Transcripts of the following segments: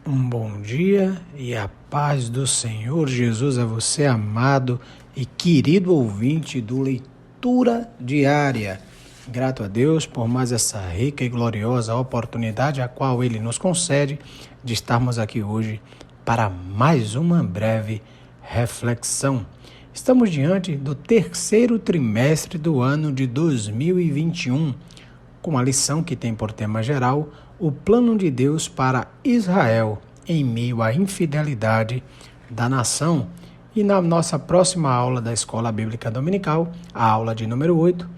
Um bom dia e a paz do Senhor Jesus a você, amado e querido ouvinte do Leitura Diária. Grato a Deus por mais essa rica e gloriosa oportunidade a qual Ele nos concede de estarmos aqui hoje para mais uma breve reflexão. Estamos diante do terceiro trimestre do ano de 2021, com a lição que tem por tema geral o plano de Deus para Israel em meio à infidelidade da nação. E na nossa próxima aula da Escola Bíblica Dominical, a aula de número 8,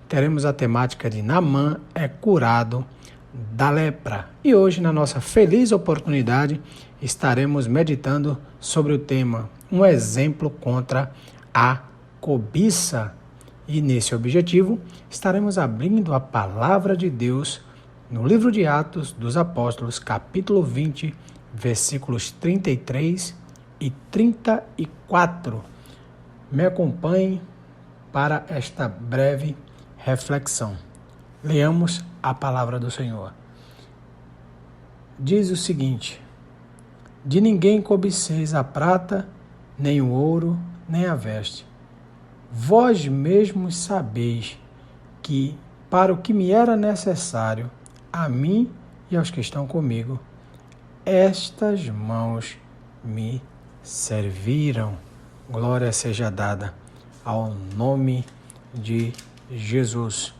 teremos a temática de Naamã é curado da lepra. E hoje, na nossa feliz oportunidade, estaremos meditando sobre o tema um exemplo contra a cobiça. E nesse objetivo, estaremos abrindo a palavra de Deus no livro de Atos dos Apóstolos, capítulo 20, versículos 33 e 34. Me acompanhe para esta breve reflexão. Leamos a palavra do Senhor. Diz o seguinte: de ninguém cobiceis a prata, nem o ouro, nem a veste. Vós mesmos sabeis que, para o que me era necessário, a mim e aos que estão comigo, estas mãos me serviram. Glória seja dada ao nome de Jesus.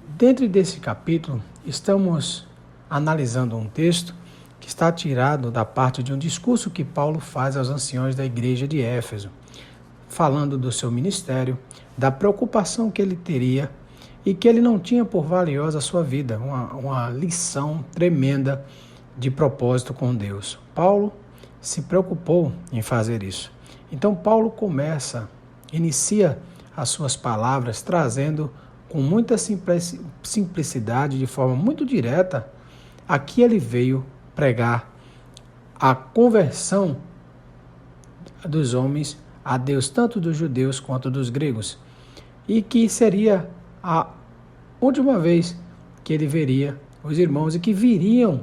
Dentro desse capítulo, estamos analisando um texto que está tirado da parte de um discurso que Paulo faz aos anciões da igreja de Éfeso, falando do seu ministério, da preocupação que ele teria e que ele não tinha por valiosa a sua vida, uma lição tremenda de propósito com Deus. Paulo se preocupou em fazer isso. Então Paulo inicia as suas palavras trazendo com muita simplicidade, de forma muito direta, aqui ele veio pregar a conversão dos homens a Deus, tanto dos judeus quanto dos gregos, e que seria a última vez que ele veria os irmãos e que viriam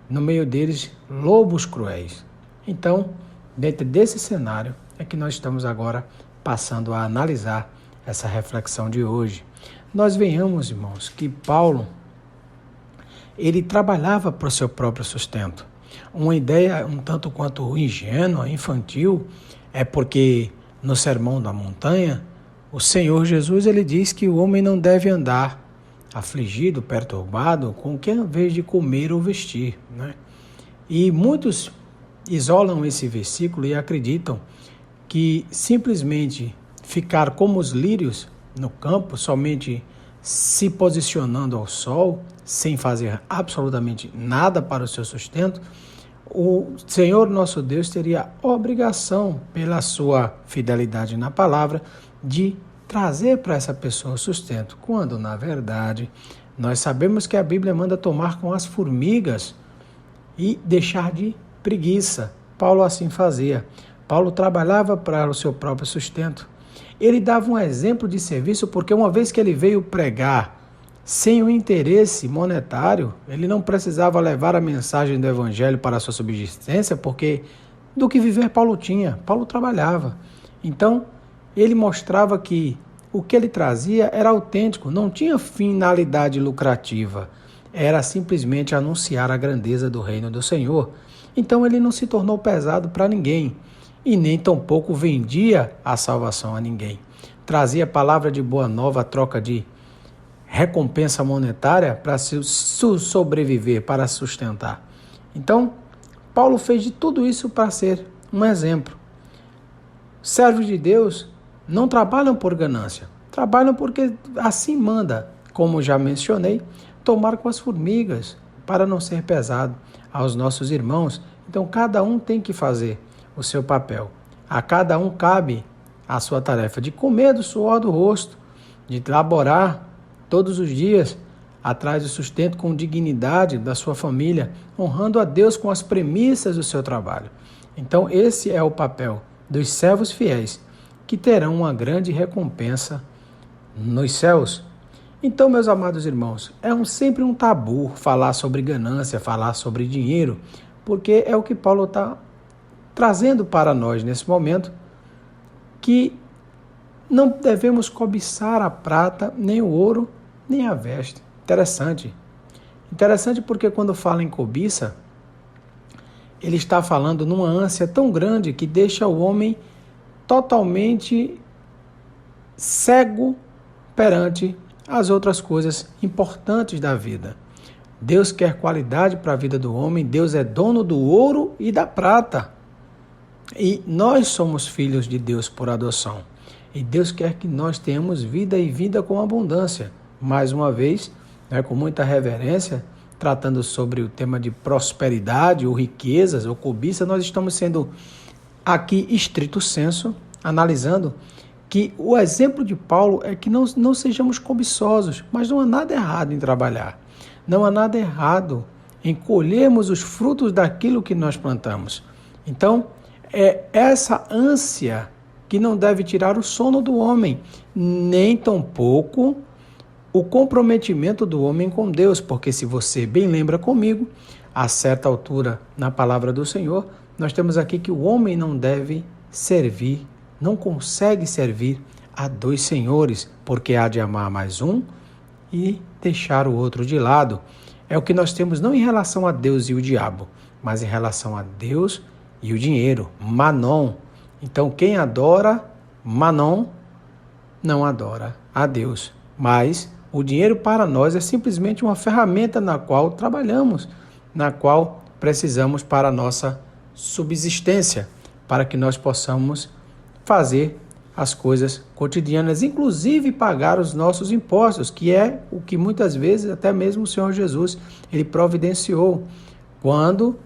no meio deles lobos cruéis. Então, dentro desse cenário é que nós estamos agora passando a analisar essa reflexão de hoje. Nós venhamos, irmãos, que Paulo, ele trabalhava para o seu próprio sustento. Uma ideia um tanto quanto ingênua, infantil, é porque no Sermão da Montanha, o Senhor Jesus ele diz que o homem não deve andar afligido, perturbado, com o que é vez de comer ou vestir, né? E muitos isolam esse versículo e acreditam que simplesmente ficar como os lírios no campo, somente se posicionando ao sol, sem fazer absolutamente nada para o seu sustento, o Senhor nosso Deus teria a obrigação, pela sua fidelidade na palavra, de trazer para essa pessoa sustento, quando, na verdade, nós sabemos que a Bíblia manda tomar com as formigas e deixar de preguiça. Paulo assim fazia. Paulo trabalhava para o seu próprio sustento. Ele dava um exemplo de serviço porque uma vez que ele veio pregar sem o interesse monetário, ele não precisava levar a mensagem do evangelho para a sua subsistência, porque do que viver Paulo tinha, Paulo trabalhava. Então, ele mostrava que o que ele trazia era autêntico, não tinha finalidade lucrativa, era simplesmente anunciar a grandeza do reino do Senhor. Então ele não se tornou pesado para ninguém e nem tampouco vendia a salvação a ninguém. Trazia palavra de boa nova a troca de recompensa monetária para sobreviver, para sustentar. Então, Paulo fez de tudo isso para ser um exemplo. Servos de Deus não trabalham por ganância, trabalham porque assim manda, como já mencionei, tomar com as formigas para não ser pesado aos nossos irmãos. Então cada um tem que fazer o seu papel. A cada um cabe a sua tarefa de comer do suor do rosto, de laborar todos os dias atrás do sustento com dignidade da sua família, honrando a Deus com as premissas do seu trabalho. Então esse é o papel dos servos fiéis, que terão uma grande recompensa nos céus. Então, meus amados irmãos, sempre um tabu falar sobre ganância, falar sobre dinheiro, porque é o que Paulo está trazendo para nós nesse momento, que não devemos cobiçar a prata, nem o ouro, nem a veste. Interessante porque quando fala em cobiça, ele está falando numa ânsia tão grande que deixa o homem totalmente cego perante as outras coisas importantes da vida. Deus quer qualidade para a vida do homem, Deus é dono do ouro e da prata. E nós somos filhos de Deus por adoção. E Deus quer que nós tenhamos vida e vida com abundância. Mais uma vez, com muita reverência, tratando sobre o tema de prosperidade ou riquezas ou cobiça, nós estamos sendo aqui, estrito senso, analisando que o exemplo de Paulo é que não sejamos cobiçosos, mas não há nada errado em trabalhar. Não há nada errado em colhermos os frutos daquilo que nós plantamos. Então, é essa ânsia que não deve tirar o sono do homem, nem tampouco o comprometimento do homem com Deus, porque se você bem lembra comigo, a certa altura na palavra do Senhor, nós temos aqui que o homem não deve servir, não consegue servir a dois senhores, porque há de amar mais um e deixar o outro de lado. É o que nós temos não em relação a Deus e o diabo, mas em relação a Deus e o dinheiro, Manon. Então quem adora Manon não adora a Deus, mas o dinheiro para nós é simplesmente uma ferramenta na qual trabalhamos, na qual precisamos para a nossa subsistência, para que nós possamos fazer as coisas cotidianas, inclusive pagar os nossos impostos, que é o que muitas vezes até mesmo o Senhor Jesus ele providenciou. Quando,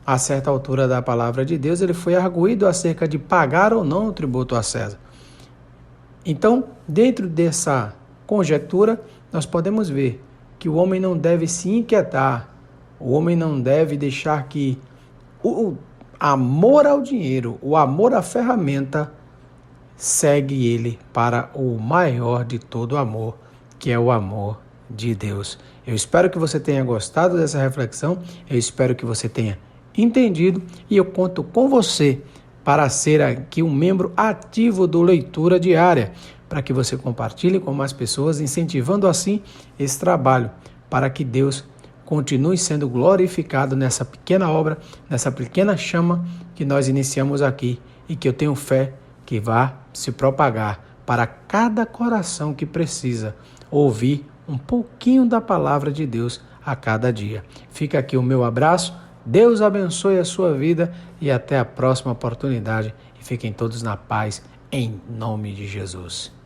a certa altura da palavra de Deus, ele foi arguído acerca de pagar ou não o tributo a César. Então, dentro dessa conjectura, nós podemos ver que o homem não deve se inquietar, o homem não deve deixar que o amor ao dinheiro, o amor à ferramenta, segue ele para o maior de todo amor, que é o amor de Deus. Eu espero que você tenha gostado dessa reflexão, eu espero que você tenha entendido e eu conto com você para ser aqui um membro ativo do Leitura Diária, para que você compartilhe com mais pessoas, incentivando assim esse trabalho, para que Deus continue sendo glorificado nessa pequena obra, nessa pequena chama que nós iniciamos aqui e que eu tenho fé que vá se propagar para cada coração que precisa ouvir um pouquinho da palavra de Deus a cada dia. Fica aqui o meu abraço, Deus abençoe a sua vida e até a próxima oportunidade. E fiquem todos na paz, em nome de Jesus.